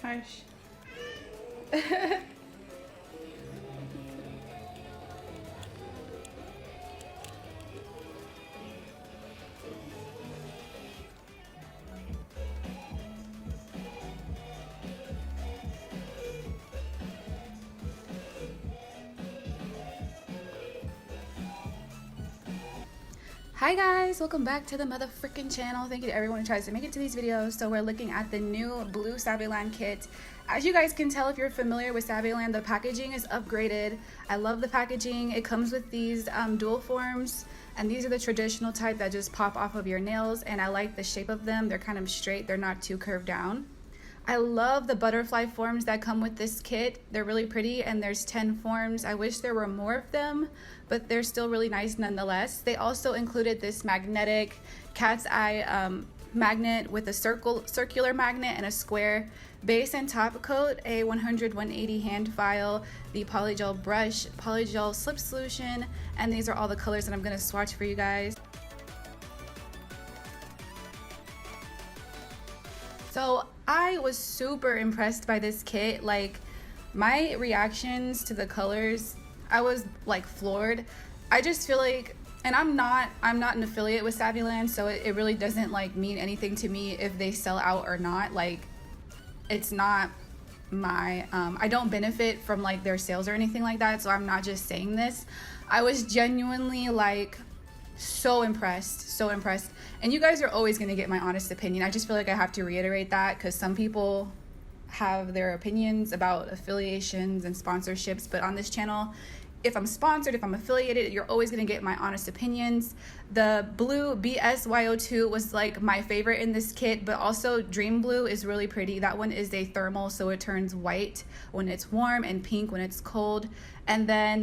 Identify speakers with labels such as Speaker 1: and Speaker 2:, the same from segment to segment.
Speaker 1: harsh. Hi guys, welcome back to the motherfucking channel. Thank you to everyone who tries to make it to these videos. So we're looking at the new blue SAVILAND kit. As you guys can tell, if you're familiar with SAVILAND, the packaging is upgraded. I love the packaging. It comes with these dual forms, and these are the traditional type that just pop off of your nails, and I like the shape of them. They're kind of straight, they're not too curved down. I love the butterfly forms that come with this kit. They're really pretty, and there's 10 forms. I wish there were more of them, but they're still really nice nonetheless. They also included this magnetic cat's eye magnet with a circular magnet and a square base and top coat, a 100-180 hand file, the polygel brush, polygel slip solution, and these are all the colors that I'm going to swatch for you guys. So I was super impressed by this kit. Like, my reactions to the colors, I was like floored. I just feel like, and I'm not an affiliate with Savvyland, so it really doesn't like mean anything to me if they sell out or not. Like, it's not my I don't benefit from like their sales or anything like that, so I'm not just saying this. I was genuinely like so impressed, and you guys are always going to get my honest opinion. I just feel like I have to reiterate that because some people have their opinions about affiliations and sponsorships, but on this channel, if I'm sponsored, if I'm affiliated, you're always going to get my honest opinions. The blue BSYO2 was like my favorite in this kit, but also Dream Blue is really pretty. That one is a thermal, so it turns white when it's warm and pink when it's cold. And then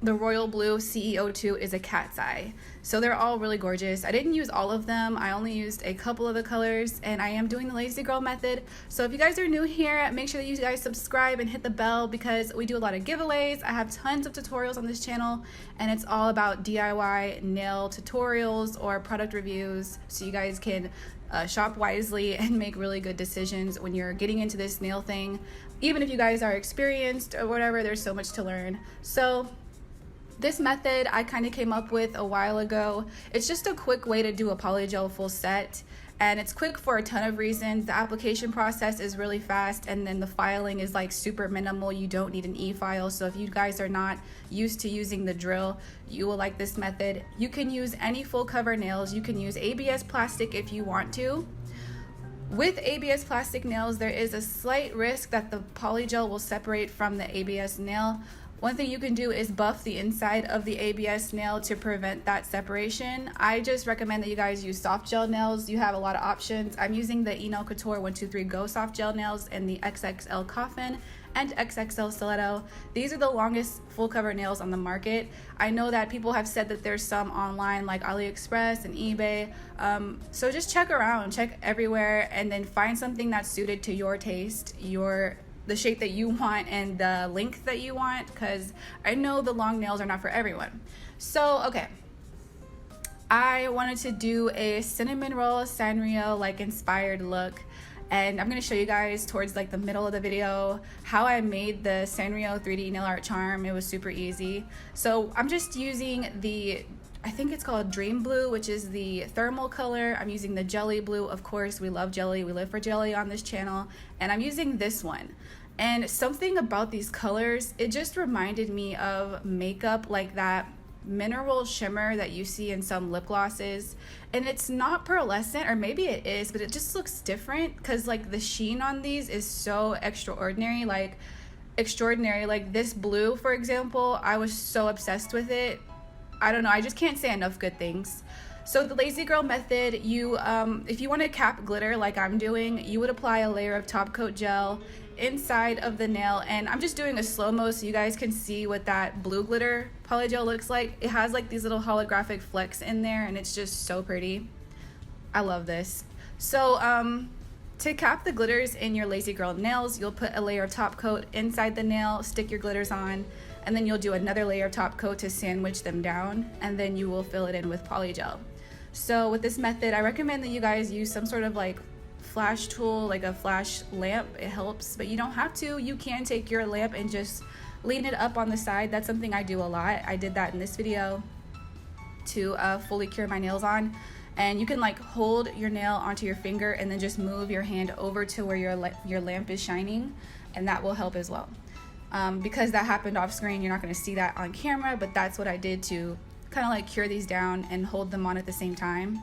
Speaker 1: the Royal Blue CEO2 is a cat's eye. So they're all really gorgeous. I didn't use all of them. I only used a couple of the colors, and I am doing the lazy girl method. So if you guys are new here, make sure that you guys subscribe and hit the bell because we do a lot of giveaways. I have tons of tutorials on this channel, and it's all about DIY nail tutorials or product reviews, so you guys can shop wisely and make really good decisions when you're getting into this nail thing. Even if you guys are experienced or whatever, there's so much to learn. So this method I kind of came up with a while ago. It's just a quick way to do a polygel full set, and it's quick for a ton of reasons. The application process is really fast, and then the filing is like super minimal. You don't need an e-file, so if you guys are not used to using the drill, you will like this method. You can use any full cover nails. You can use ABS plastic if you want to. With ABS plastic nails, there is a slight risk that the polygel will separate from the ABS nail. One thing you can do is buff the inside of the ABS nail to prevent that separation. I just recommend that you guys use soft gel nails. You have a lot of options. I'm using the Nail Couture 123 Go soft gel nails and the XXL Coffin and XXL Stiletto. These are the longest full cover nails on the market. I know that people have said that there's some online like AliExpress and eBay. So just check around, check everywhere, and then find something that's suited to your taste, the shape that you want and the length that you want, because I know the long nails are not for everyone. So okay, I wanted to do a cinnamon roll Sanrio like inspired look, and I'm going to show you guys towards like the middle of the video how I made the Sanrio 3D nail art charm. It was super easy. So I'm just using the, I think it's called Dream Blue, which is the thermal color. I'm using the Jelly Blue, of course. We love jelly, we live for jelly on this channel, and I'm using this one. And something about these colors, it just reminded me of makeup, like that mineral shimmer that you see in some lip glosses. And it's not pearlescent, or maybe it is, but it just looks different because like the sheen on these is so extraordinary, like extraordinary. Like this blue, for example, I was so obsessed with it. I don't know, I just can't say enough good things. So the lazy girl method, you if you want to cap glitter like I'm doing, you would apply a layer of top coat gel inside of the nail, and I'm just doing a slow-mo so you guys can see what that blue glitter polygel looks like. It has like these little holographic flecks in there, and it's just so pretty. I love this. So to cap the glitters in your lazy girl nails, you'll put a layer of top coat inside the nail, stick your glitters on, and then you'll do another layer of top coat to sandwich them down, and then you will fill it in with polygel. So with this method, I recommend that you guys use some sort of like flash tool, like a flash lamp, it helps, but you don't have to. You can take your lamp and just lean it up on the side. That's something I do a lot. I did that in this video to fully cure my nails on. And you can like hold your nail onto your finger and then just move your hand over to where your lamp is shining, and that will help as well. Because that happened off screen, you're not going to see that on camera, but that's what I did to kind of like cure these down and hold them on at the same time.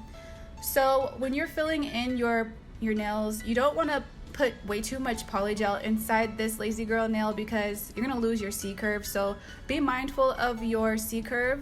Speaker 1: So when you're filling in your nails, you don't want to put way too much polygel inside this lazy girl nail because you're going to lose your C curve. So be mindful of your C curve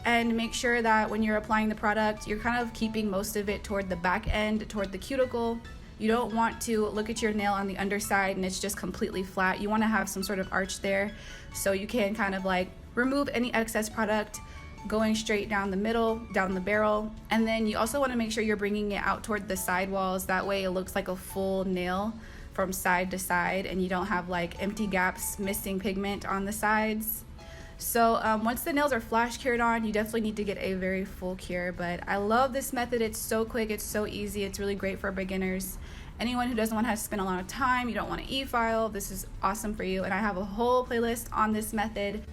Speaker 1: and make sure that when you're applying the product, you're kind of keeping most of it toward the back end, toward the cuticle. You don't want to look at your nail on the underside and it's just completely flat. You want to have some sort of arch there so you can kind of like remove any excess product going straight down the middle, down the barrel. And then you also want to make sure you're bringing it out toward the side walls. That way it looks like a full nail from side to side and you don't have like empty gaps, missing pigment on the sides. So once the nails are flash cured on, you definitely need to get a very full cure. But I love this method. It's so quick, it's so easy, it's really great for beginners. Anyone who doesn't want to have to spend a lot of time, you don't want to e-file, this is awesome for you. And I have a whole playlist on this method.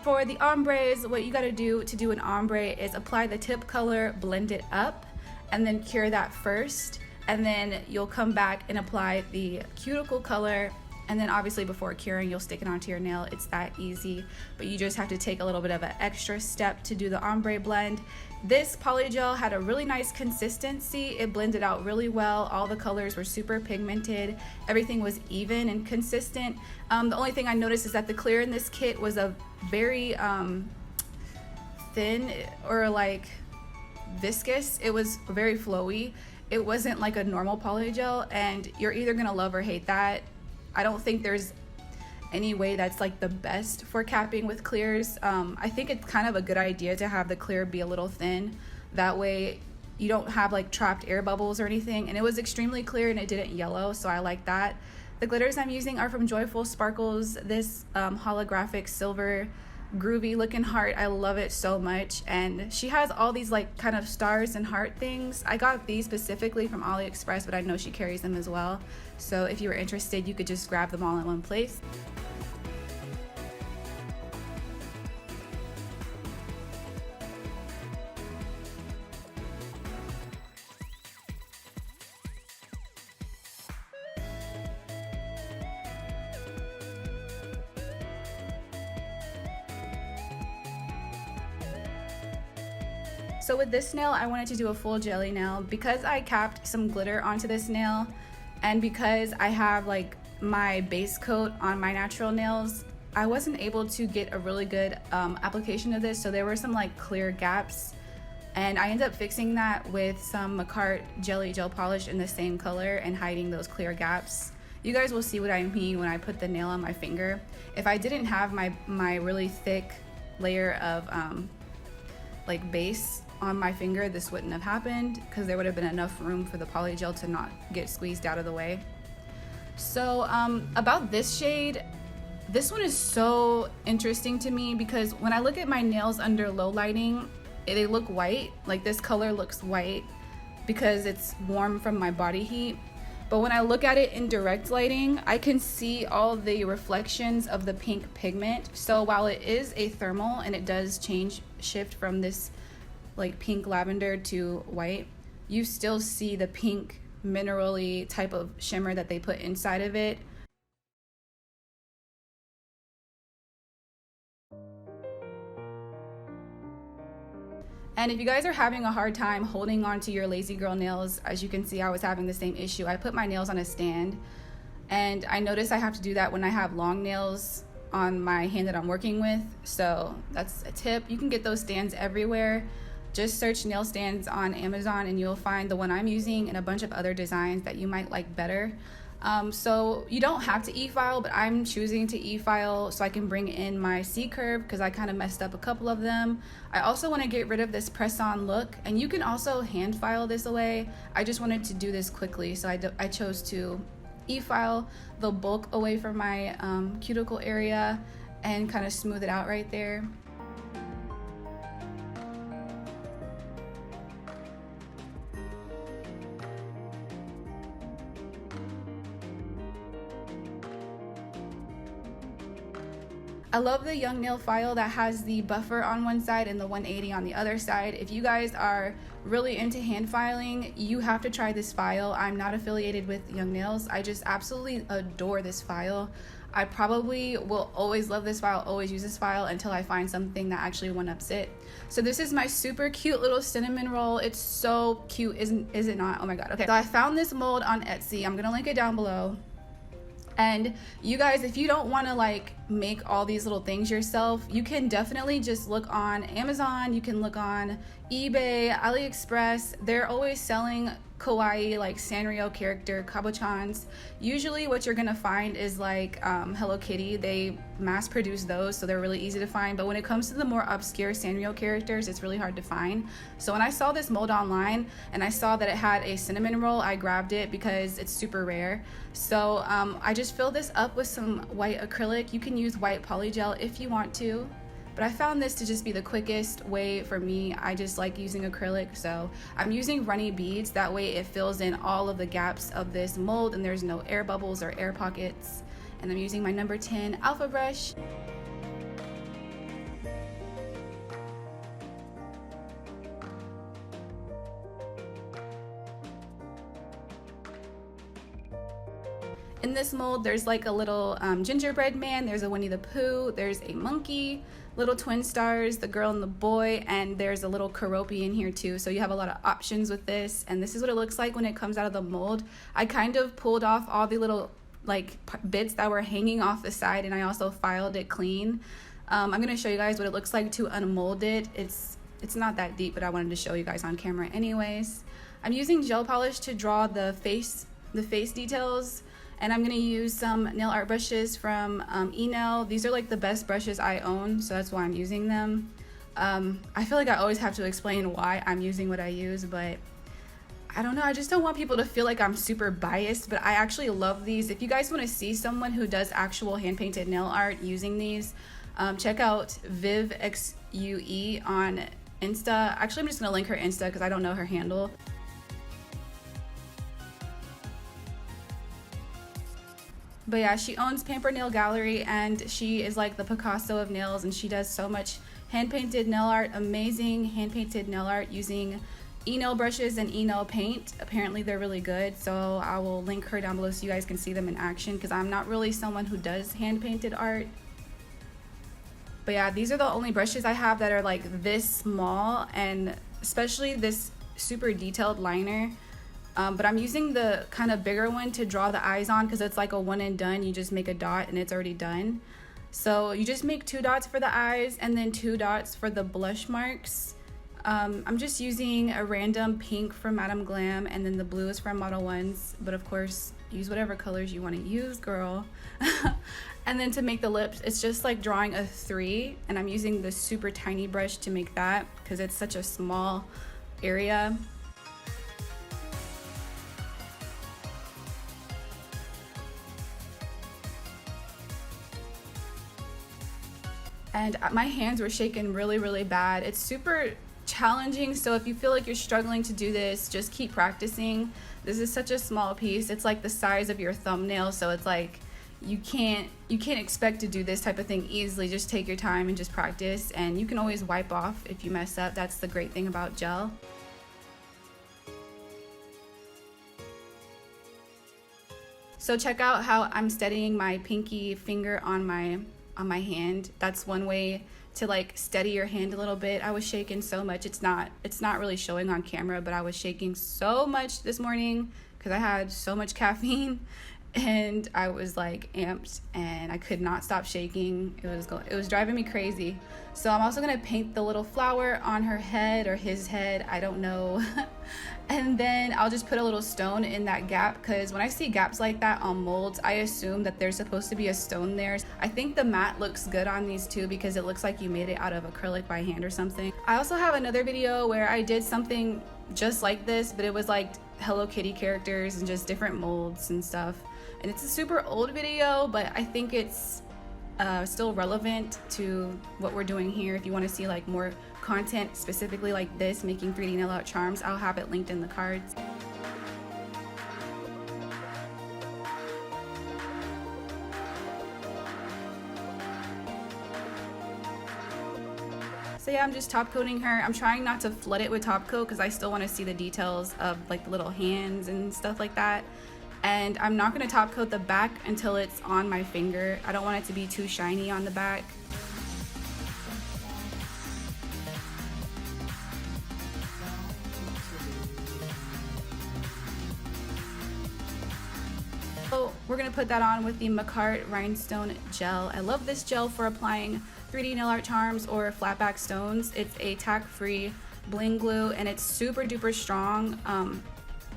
Speaker 1: For the ombres, what you gotta do to do an ombre is apply the tip color, blend it up, and then cure that first. And then you'll come back and apply the cuticle color. And then obviously before curing, you'll stick it onto your nail. It's that easy, but you just have to take a little bit of an extra step to do the ombre blend. This polygel had a really nice consistency. It blended out really well. All the colors were super pigmented. Everything was even and consistent. The only thing I noticed is that the clear in this kit was a very thin or like viscous. It was very flowy. It wasn't like a normal polygel, and you're either gonna love or hate that. I don't think there's any way that's like the best for capping with clears. I think it's kind of a good idea to have the clear be a little thin. That way you don't have like trapped air bubbles or anything. And it was extremely clear and it didn't yellow, so I like that. The glitters I'm using are from JoyyfulSparkless. This holographic silver groovy looking heart, I love it so much. And she has all these like kind of stars and heart things. I got these specifically from AliExpress, but I know she carries them as well. So if you were interested, you could just grab them all in one place. So with this nail, I wanted to do a full jelly nail because I capped some glitter onto this nail, and because I have like my base coat on my natural nails, I wasn't able to get a really good application of this, so there were some like clear gaps, and I ended up fixing that with some MAKARTT jelly gel polish in the same color and hiding those clear gaps. You guys will see what I mean when I put the nail on my finger. If I didn't have my really thick layer of like base on my finger, this wouldn't have happened because there would have been enough room for the polygel to not get squeezed out of the way. So about this shade, this one is so interesting to me because when I look at my nails under low lighting, they look white. Like this color looks white because it's warm from my body heat. But when I look at it in direct lighting, I can see all the reflections of the pink pigment. So while it is a thermal and it does shift from this like pink lavender to white, you still see the pink mineral-y type of shimmer that they put inside of it. And if you guys are having a hard time holding on to your lazy girl nails, as you can see, I was having the same issue. I put my nails on a stand, and I notice I have to do that when I have long nails on my hand that I'm working with. So that's a tip. You can get those stands everywhere. just search nail stands on Amazon and you'll find the one I'm using and a bunch of other designs that you might like better. So you don't have to e-file, but I'm choosing to e-file so I can bring in my C-curve because I kind of messed up a couple of them. I also want to get rid of this press-on look, and you can also hand file this away. I just wanted to do this quickly, so I chose to e-file the bulk away from my cuticle area and kind of smooth it out right there. I love the Young Nail file that has the buffer on one side and the 180 on the other side. If you guys are really into hand filing, you have to try this file. I'm not affiliated with Young Nails. I just absolutely adore this file. I probably will always love this file, always use this file until I find something that actually one-ups it. So this is my super cute little cinnamon roll. It's so cute, is it not? Oh my god. Okay, so I found this mold on Etsy. I'm gonna link it down below. And you guys, if you don't want to like make all these little things yourself, you can definitely just look on Amazon, you can look on eBay, AliExpress. They're always selling kawaii like Sanrio character kabochans. Usually what you're gonna find is like Hello Kitty. They mass produce those, so they're really easy to find, but when it comes to the more obscure Sanrio characters, it's really hard to find. So when I saw this mold online and I saw that it had a cinnamon roll, I grabbed it because it's super rare. So I just filled this up with some white acrylic. You can use white polygel if you want to, but I found this to just be the quickest way for me. I just like using acrylic, so I'm using runny beads. That way it fills in all of the gaps of this mold and there's no air bubbles or air pockets. And I'm using my number 10 alpha brush. In this mold, there's like a little gingerbread man, there's a Winnie the Pooh, there's a monkey, little twin stars, the girl and the boy, and there's a little Keroppi in here too. So you have a lot of options with this, and this is what it looks like when it comes out of the mold. I kind of pulled off all the little like bits that were hanging off the side, and I also filed it clean. I'm gonna show you guys what it looks like to unmold it. It's not that deep, but I wanted to show you guys on camera anyways. I'm using gel polish to draw the face details. And I'm gonna use some nail art brushes from eNail. These are like the best brushes I own, so that's why I'm using them. I feel like I always have to explain why I'm using what I use, but I don't know, I just don't want people to feel like I'm super biased, but I actually love these. If you guys wanna see someone who does actual hand-painted nail art using these, check out VivXUE on Insta. Actually, I'm just gonna link her Insta because I don't know her handle. But yeah, she owns Pampered Nail Gallery, and she is like the Picasso of nails, and she does so much hand-painted nail art, amazing hand-painted nail art using eNail brushes and eNail paint. Apparently they're really good, so I will link her down below so you guys can see them in action, because I'm not really someone who does hand-painted art. But yeah, these are the only brushes I have that are like this small, and especially this super detailed liner. But I'm using the kind of bigger one to draw the eyes on because it's like a one and done. You just make a dot and it's already done. So you just make 2 dots for the eyes and then 2 dots for the blush marks. I'm just using a random pink from Madame Glam, and then the blue is from MODELONES, but of course use whatever colors you want to use, girl. And then to make the lips, it's just like drawing a 3, and I'm using this super tiny brush to make that because it's such a small area. And my hands were shaking really bad. It's super challenging, so if you feel like you're struggling to do this, just keep practicing. This is such a small piece. It's like the size of your thumbnail, so it's like you can't expect to do this type of thing easily. Just take your time and just practice, and you can always wipe off if you mess up. That's the great thing about gel. So check out how I'm steadying my pinky finger on my hand. That's one way to like steady your hand a little bit. I was shaking so much. It's not really showing on camera, but I was shaking so much this morning because I had so much caffeine, and I was like amped and I could not stop shaking. It was driving me crazy. So I'm also gonna paint the little flower on her head or his head, I don't know. And then I'll just put a little stone in that gap, because when I see gaps like that on molds, I assume that there's supposed to be a stone there. I think the matte looks good on these too, because it looks like you made it out of acrylic by hand or something. I also have another video where I did something just like this, but it was like Hello Kitty characters and just different molds and stuff. And it's a super old video, but I think it's still relevant to what we're doing here. If you want to see like more content specifically like this, making 3D nail art charms, I'll have it linked in the cards. So yeah, I'm just top coating her. I'm trying not to flood it with top coat because I still want to see the details of like the little hands and stuff like that. And I'm not going to top coat the back until it's on my finger. I don't want it to be too shiny on the back. So we're going to put that on with the MAKARTT Rhinestone Gel. I love this gel for applying 3D nail art charms or flat back stones. It's a tack-free bling glue and it's super duper strong.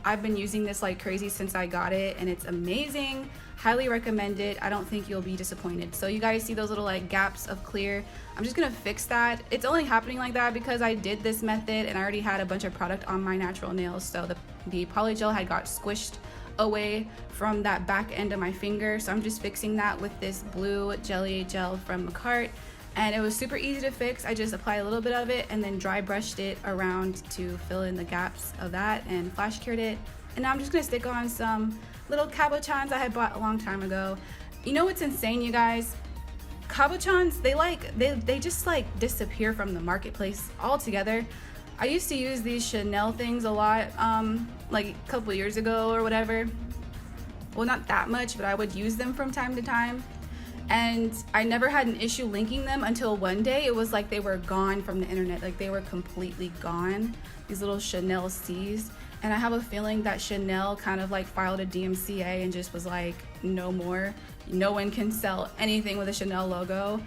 Speaker 1: I've been using this like crazy since I got it and it's amazing. Highly recommend it. I don't think you'll be disappointed. So you guys see those little like gaps of clear? I'm just gonna fix that. It's only happening like that because I did this method and I already had a bunch of product on my natural nails. So the polygel had got squished away from that back end of my finger. So I'm just fixing that with this blue jelly gel from MAKARTT. And it was super easy to fix. I just applied a little bit of it and then dry brushed it around to fill in the gaps of that and flash cured it. And now I'm just gonna stick on some little cabochons I had bought a long time ago. You know what's insane, you guys? Cabochons, they just like disappear from the marketplace altogether. I used to use these Chanel things a lot, like a couple years ago or whatever. Well, not that much, but I would use them from time to time. And I never had an issue linking them until one day it was like they were gone from the internet. Like they were completely gone, these little Chanel C's. And I have a feeling that Chanel kind of like filed a DMCA and just was like, no more. No one can sell anything with a Chanel logo.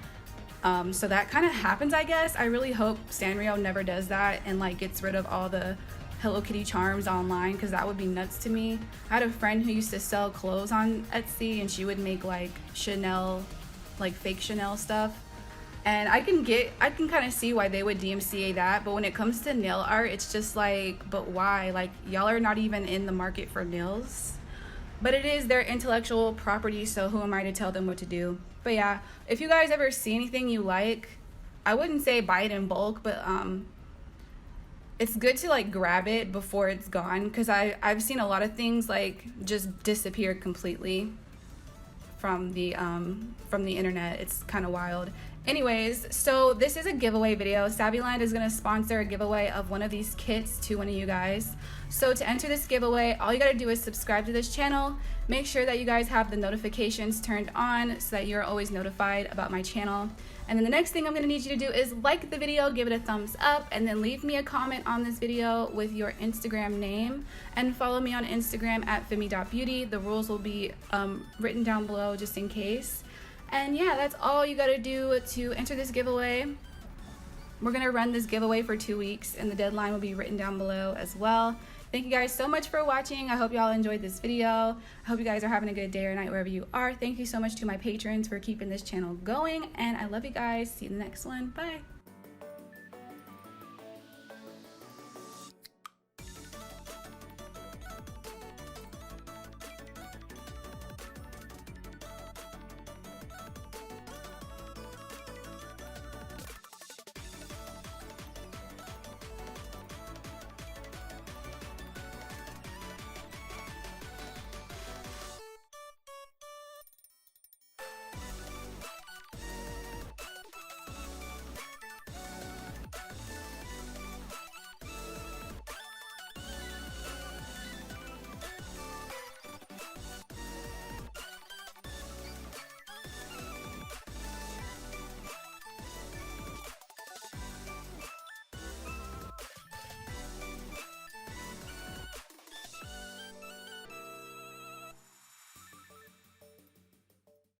Speaker 1: So that kind of happens, I guess. I really hope Sanrio never does that and like gets rid of all the Hello Kitty charms online, because that would be nuts to me. I had a friend who used to sell clothes on Etsy and she would make like Chanel, like fake Chanel stuff. And I can kind of see why they would DMCA that, but when it comes to nail art, it's just like, but why? Like, y'all are not even in the market for nails. But it is their intellectual property, so who am I to tell them what to do? But yeah, if you guys ever see anything you like, I wouldn't say buy it in bulk, but it's good to like grab it before it's gone, because I've seen a lot of things like just disappear completely from the internet. It's kind of wild. Anyways, so this is a giveaway video. Savvyland is going to sponsor a giveaway of one of these kits to one of you guys. So to enter this giveaway, all you got to do is subscribe to this channel. Make sure that you guys have the notifications turned on so that you're always notified about my channel. And then the next thing I'm going to need you to do is like the video, give it a thumbs up, and then leave me a comment on this video with your Instagram name. And follow me on Instagram at femi.beauty. The rules will be written down below just in case. And yeah, that's all you got to do to enter this giveaway. We're going to run this giveaway for 2 weeks, and the deadline will be written down below as well. Thank you guys so much for watching. I hope y'all enjoyed this video. I hope you guys are having a good day or night wherever you are. Thank you so much to my patrons for keeping this channel going, and I love you guys. See you in the next one. Bye.